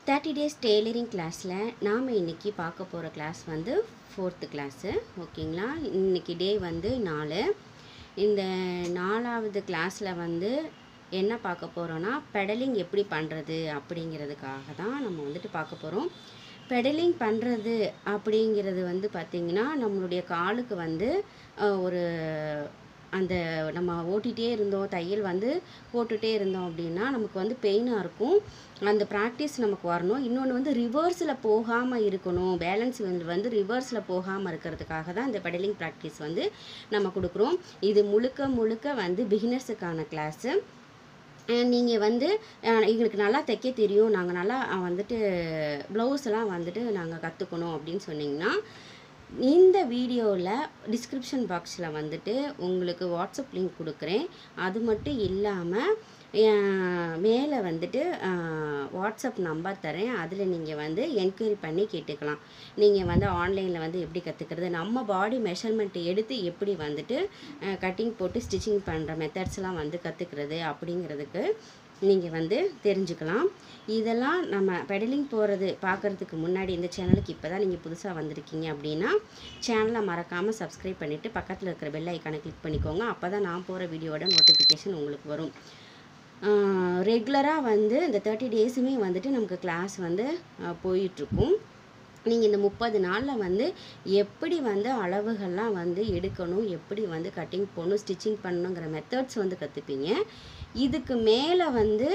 30 days tailoring கிளாஸில் நாம் இன்றைக்கி பார்க்க போகிற கிளாஸ் வந்து 4th கிளாஸு. ஓகேங்களா? இன்றைக்கி டே வந்து 4. இந்த 4வது கிளாஸில் வந்து என்ன பார்க்க போகிறோன்னா, பெடலிங் எப்படி பண்ணுறது அப்படிங்கிறதுக்காக தான் நம்ம வந்துட்டு பார்க்க போகிறோம். பெடலிங் பண்ணுறது அப்படிங்கிறது வந்து பார்த்திங்கன்னா, நம்மளுடைய காலுக்கு வந்து ஒரு அந்த நம்ம ஓட்டிகிட்டே இருந்தோம், தையல் வந்து போட்டுகிட்டே இருந்தோம் அப்படின்னா நமக்கு வந்து பெயினாக இருக்கும். அந்த ப்ராக்டிஸ் நமக்கு வரணும். இன்னொன்று வந்து ரிவர்ஸில் போகாமல் இருக்கணும், பேலன்ஸ் வந்து ரிவர்ஸில் போகாமல் இருக்கிறதுக்காக தான் இந்த பெடலிங் ப்ராக்டிஸ் வந்து நம்ம கொடுக்குறோம். இது முழுக்க வந்து பிகினர்ஸுக்கான கிளாஸு. நீங்கள் வந்து எங்களுக்கு நல்லா தைக்க தெரியும், நாங்கள் நல்லா வந்துட்டு ப்ளவுஸ் எல்லாம் வந்துட்டு நாங்கள் கற்றுக்கணும் அப்படின்னு சொன்னிங்கன்னா, இந்த வீடியோவில் டிஸ்கிரிப்ஷன் பாக்ஸில் வந்துட்டு உங்களுக்கு வாட்ஸ்அப் லிங்க் கொடுக்குறேன். அது மட்டும் இல்லாமல் மேலே வந்துட்டு வாட்ஸ்அப் நம்பர் தரேன். அதில் நீங்கள் வந்து என்கொயரி பண்ணி கேட்டுக்கலாம். நீங்கள் வந்து ஆன்லைனில் வந்து எப்படி கற்றுக்கிறது, நம்ம பாடி மெஷர்மெண்ட்டை எடுத்து எப்படி வந்துட்டு கட்டிங் போட்டு ஸ்டிச்சிங் பண்ணுற மெத்தட்ஸ்லாம் வந்து கற்றுக்கிறது அப்படிங்கிறதுக்கு நீங்கள் வந்து தெரிஞ்சுக்கலாம். இதெல்லாம் நம்ம பெடலிங் போகிறது பார்க்குறதுக்கு முன்னாடி இந்த சேனலுக்கு இப்போ தான் நீங்கள் புதுசாக வந்திருக்கீங்க அப்படின்னா சேனலை மறக்காமல் சப்ஸ்கிரைப் பண்ணிவிட்டு பக்கத்தில் இருக்கிற பெல் ஐக்கானை கிளிக் பண்ணிக்கோங்க. அப்போ தான் நான் போகிற வீடியோட நோட்டிஃபிகேஷன் உங்களுக்கு வரும். ரெகுலராக வந்து இந்த 30 டேஸுமே வந்துட்டு நமக்கு கிளாஸ் வந்து போயிட்டுருக்கும். நீங்கள் இந்த 30 நாளில் வந்து எப்படி வந்து அளவுகள்லாம் வந்து எடுக்கணும், எப்படி வந்து கட்டிங் போடணும், ஸ்டிச்சிங் பண்ணணுங்கிற மெத்தட்ஸ் வந்து கற்றுப்பீங்க. இதுக்கு மேலே வந்து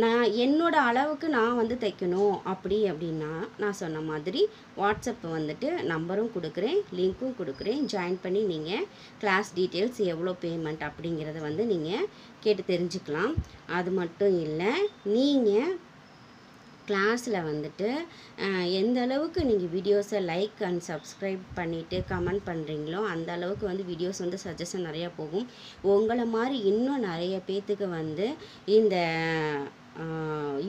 நான் என்னோடய அளவுக்கு நான் வந்து தைக்கணும் அப்படின்னா நான் சொன்ன மாதிரி வாட்ஸ்அப் வந்துட்டு நம்பரும் கொடுக்குறேன், லிங்க்கும் கொடுக்குறேன். ஜாயின் பண்ணி நீங்கள் கிளாஸ் டீட்டெயில்ஸ் எவ்வளோ பேமெண்ட் அப்படிங்கிறத வந்து நீங்கள் கேட்டு தெரிஞ்சுக்கலாம். அது மட்டும் இல்லை, நீங்கள் கிளாஸில் வந்துட்டு எந்த அளவுக்கு நீங்கள் வீடியோஸை லைக் அண்ட் சப்ஸ்கிரைப் பண்ணிவிட்டு கமெண்ட் பண்ணுறீங்களோ அந்த அளவுக்கு வந்து வீடியோஸ் வந்து சஜஷன் நிறையா போகும். உங்களை மாதிரி இன்னும் நிறைய பேர்த்துக்கு வந்து இந்த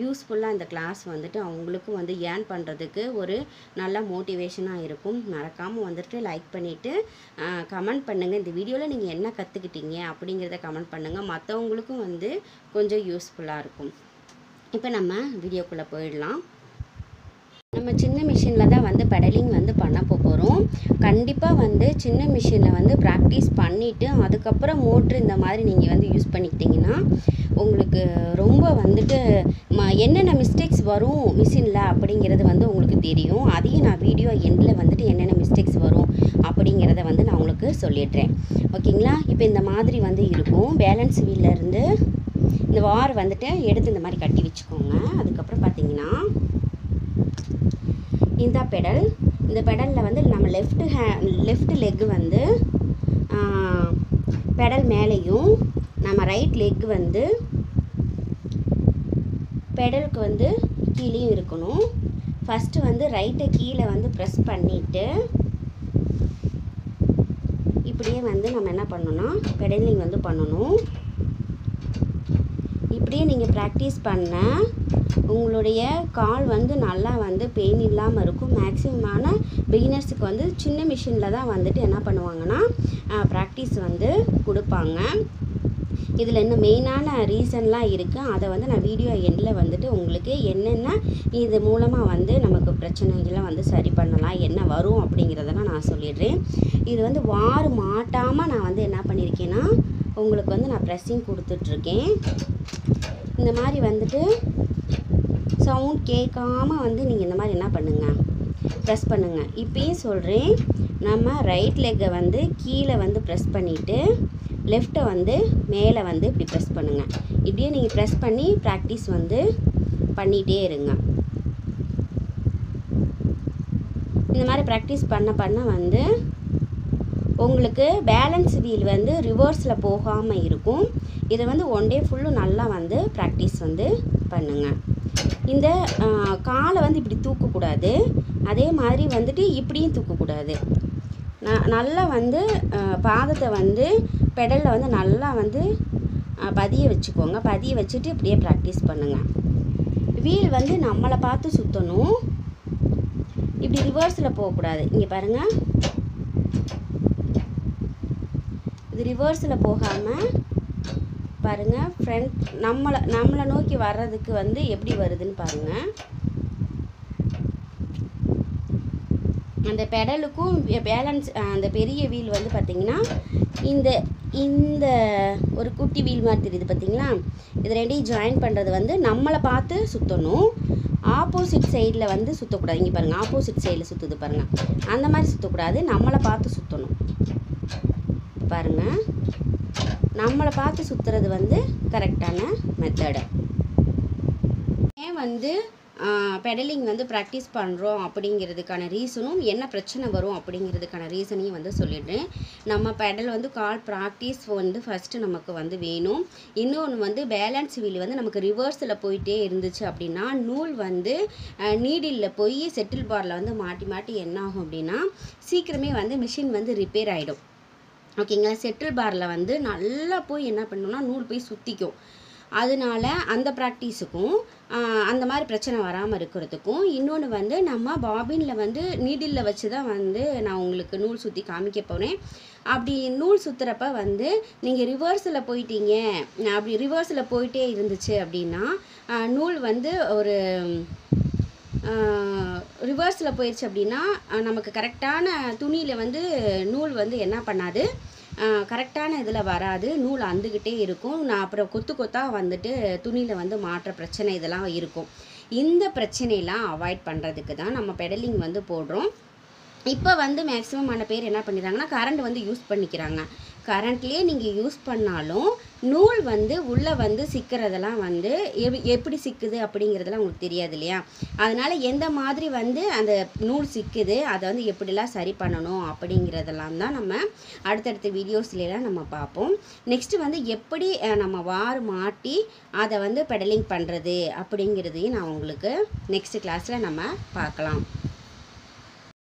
யூஸ்ஃபுல்லாக இந்த கிளாஸ் வந்துட்டு அவங்களுக்கும் வந்து ஏர்ன் பண்ணுறதுக்கு ஒரு நல்ல மோட்டிவேஷனாக இருக்கும். மறக்காமல் வந்துட்டு லைக் பண்ணிவிட்டு கமெண்ட் பண்ணுங்கள். இந்த வீடியோவில் நீங்கள் என்ன கற்றுக்கிட்டீங்க அப்படிங்கிறத கமெண்ட் பண்ணுங்கள். மற்றவங்களுக்கும் வந்து கொஞ்சம் யூஸ்ஃபுல்லாக இருக்கும். இப்போ நம்ம வீடியோக்குள்ளே போயிடலாம். நம்ம சின்ன மிஷினில் தான் வந்து பெடலிங் வந்து பண்ண போகிறோம். கண்டிப்பாக வந்து சின்ன மிஷினில் வந்து ப்ராக்டிஸ் பண்ணிவிட்டு அதுக்கப்புறம் மோட்ரு இந்த மாதிரி நீங்கள் வந்து யூஸ் பண்ணிக்கிட்டிங்கன்னா உங்களுக்கு ரொம்ப வந்துட்டு என்னென்ன மிஸ்டேக்ஸ் வரும் மிஷினில் அப்படிங்கிறது வந்து உங்களுக்கு தெரியும். அதையும் நான் வீடியோ எண்டில் வந்துட்டு என்னென்ன மிஸ்டேக்ஸ் வரும் அப்படிங்கிறத வந்து நான் உங்களுக்கு சொல்லிடுறேன். ஓகேங்களா? இப்போ இந்த மாதிரி வந்து இருக்கும். பேலன்ஸ் வீல்லேருந்து இந்த வார் வந்துட்டு எடுத்து இந்த மாதிரி கட்டி வச்சுக்கோங்க. அதுக்கப்புறம் பார்த்தீங்கன்னா இந்த பெடல், இந்த பெடலில் வந்து நம்ம லெஃப்ட் லெக் வந்து பெடல் மேலேயும், நம்ம ரைட் லெக் வந்து பெடலுக்கு வந்து கீழேயும் இருக்கணும். ஃபஸ்ட்டு வந்து ரைட்டை கீழே வந்து ப்ரெஸ் பண்ணிவிட்டு இப்படியே வந்து நம்ம என்ன பண்ணணும்னா பெடலிங் வந்து பண்ணணும். இப்படியே நீங்கள் ப்ராக்டிஸ் பண்ண உங்களுடைய கால் வந்து நல்லா வந்து பெயின் இல்லாமல் இருக்கும். மேக்ஸிமமான பிகினர்ஸுக்கு வந்து சின்ன மிஷினில் தான் வந்துட்டு என்ன பண்ணுவாங்கன்னா ப்ராக்டிஸ் வந்து கொடுப்பாங்க. இதில் இன்னும் மெயினான ரீசன்லாம் இருக்குது. அதை வந்து நான் வீடியோ எண்டில் வந்துட்டு உங்களுக்கு என்னென்ன இது மூலமாக வந்து நமக்கு பிரச்சனைகளை வந்து சரி பண்ணலாம், என்ன வரும் அப்படிங்கிறதெல்லாம் நான் சொல்லிடுறேன். இது வந்து வார் மாட்டாமல் நான் வந்து என்ன பண்ணியிருக்கேன்னா உங்களுக்கு வந்து நான் ப்ரெஸ்ஸிங் கொடுத்துட்ருக்கேன். இந்த மாதிரி வந்துட்டு சவுண்ட் கேட்காமல் வந்து நீங்கள் இந்த மாதிரி என்ன பண்ணுங்கள், ப்ரெஸ் பண்ணுங்கள். இப்பயும் சொல்கிறேன், நம்ம ரைட் லெக்கை வந்து கீழே வந்து ப்ரெஸ் பண்ணிவிட்டு லெஃப்ட்டை வந்து மேலே வந்து இப்படி ப்ரெஸ் பண்ணுங்கள். இப்படியே நீங்கள் ப்ரெஸ் பண்ணி ப்ராக்டிஸ் வந்து பண்ணிகிட்டே இருங்க. இந்த மாதிரி ப்ராக்டிஸ் பண்ண வந்து உங்களுக்கு பேலன்ஸ் வீல் வந்து ரிவர்ஸில் போகாமல் இருக்கும். இதை வந்து ஒன் டே ஃபுல்லும் நல்லா வந்து ப்ராக்டிஸ் வந்து பண்ணுங்கள். இந்த காலை வந்து இப்படி தூக்கக்கூடாது, அதே மாதிரி வந்துட்டு இப்படியும் தூக்கக்கூடாது. நல்லா வந்து பாதத்தை வந்து பெடலில் வந்து நல்லா வந்து பதிய வச்சுக்கோங்க. பதிய வச்சுட்டு இப்படியே ப்ராக்டிஸ் பண்ணுங்கள். வீல் வந்து நம்மளை பார்த்து சுற்றணும், இப்படி ரிவர்ஸில் போகக்கூடாது. இங்கே பாருங்கள், இது ரிவர்ஸில் போகாமல் பாருங்கள். ஃப்ரண்ட் நம்மளை நோக்கி வர்றதுக்கு வந்து எப்படி வருதுன்னு பாருங்கள். அந்த பெடலுக்கும் பேலன்ஸ் அந்த பெரிய வீல் வந்து பார்த்திங்கன்னா இந்த இந்த ஒரு குட்டி வீல் மாதிரி தெரியுது பார்த்திங்களா, இது ரெண்டையும் ஜாயின் பண்ணுறது வந்து நம்மளை பார்த்து சுற்றணும். ஆப்போசிட் சைடில் வந்து சுற்றக்கூடாது. இங்கே பாருங்கள், ஆப்போசிட் சைடில் சுற்றுது பாருங்கள், அந்த மாதிரி சுற்றக்கூடாது, நம்மளை பார்த்து சுற்றணும். பாருங்கள், நம்மளை பார்த்து சுற்றுறது வந்து கரெக்டான மெத்தடு. ஏன் வந்து பெடலிங் வந்து ப்ராக்டிஸ் பண்ணுறோம் அப்படிங்கிறதுக்கான ரீசனும், என்ன பிரச்சனை வரும் அப்படிங்கிறதுக்கான ரீசனையும் வந்து சொல்லிடுறேன். நம்ம பெடல் வந்து கால் ப்ராக்டிஸ் வந்து ஃபஸ்ட்டு நமக்கு வந்து வேணும். இன்னொன்று வந்து பேலன்ஸ் வீல் வந்து நமக்கு ரிவர்ஸில் போயிட்டே இருந்துச்சு அப்படின்னா நூல் வந்து நீடிலில் போய் செட்டில் பாரில் வந்து மாட்டி மாட்டி என்ன ஆகும் அப்படின்னா சீக்கிரமே வந்து மிஷின் வந்து ரிப்பேர் ஆகிடும். ஓகேங்களா, செட்டில் பாரில் வந்து நல்லா போய் என்ன பண்ணணும்னா நூல் போய் சுற்றிக்கும். அதனால அந்த ப்ராக்டிஸுக்கும் அந்த மாதிரி பிரச்சனை வராமல் இருக்கிறதுக்கும், இன்னொன்று வந்து நம்ம பாபினில் வந்து நீடிலில் வச்சு தான் வந்து நான் உங்களுக்கு நூல் சுற்றி காமிக்க போனேன். அப்படி நூல் சுற்றுறப்ப வந்து நீங்கள் ரிவர்ஸில் போயிட்டீங்க, அப்படி ரிவர்ஸில் போயிட்டே இருந்துச்சு அப்படின்னா நூல் வந்து ஒரு ரிவர்ஸில் போயிடுச்சு அப்படின்னா நமக்கு கரெக்டான துணியில் வந்து நூல் வந்து என்ன பண்ணாது, கரெக்டான இதில் வராது, நூல் அந்துக்கிட்டே இருக்கும். நான் அப்புறம் கொத்து கொத்தாக வந்துட்டு துணியில் வந்து மாற்ற பிரச்சனை இதெல்லாம் இருக்கும். இந்த பிரச்சனையெல்லாம் அவாய்ட் பண்ணுறதுக்கு தான் நம்ம பெடலிங் வந்து போடுறோம். இப்போ வந்து மேக்ஸிமமான பேர் என்ன பண்ணிடுறாங்கன்னா கரண்ட் வந்து யூஸ் பண்ணிக்கிறாங்க. கரண்ட்லேயே நீங்கள் யூஸ் பண்ணாலும் நூல் வந்து உள்ளே வந்து சிக்கிறதெல்லாம் வந்து எப்படி சிக்குது அப்படிங்கிறதெல்லாம் உங்களுக்கு தெரியாது இல்லையா. அதனால் எந்த மாதிரி வந்து அந்த நூல் சிக்குது, அதை வந்து எப்படிலாம் சரி பண்ணணும் அப்படிங்கிறதெல்லாம் தான் நம்ம அடுத்தடுத்த வீடியோஸ்லாம் நம்ம பார்ப்போம். நெக்ஸ்ட்டு வந்து எப்படி நம்ம வார் மாட்டி அதை வந்து பெடலிங் பண்ணுறது அப்படிங்கிறதையும் நான் உங்களுக்கு நெக்ஸ்ட் கிளாஸில் நம்ம பார்க்கலாம்.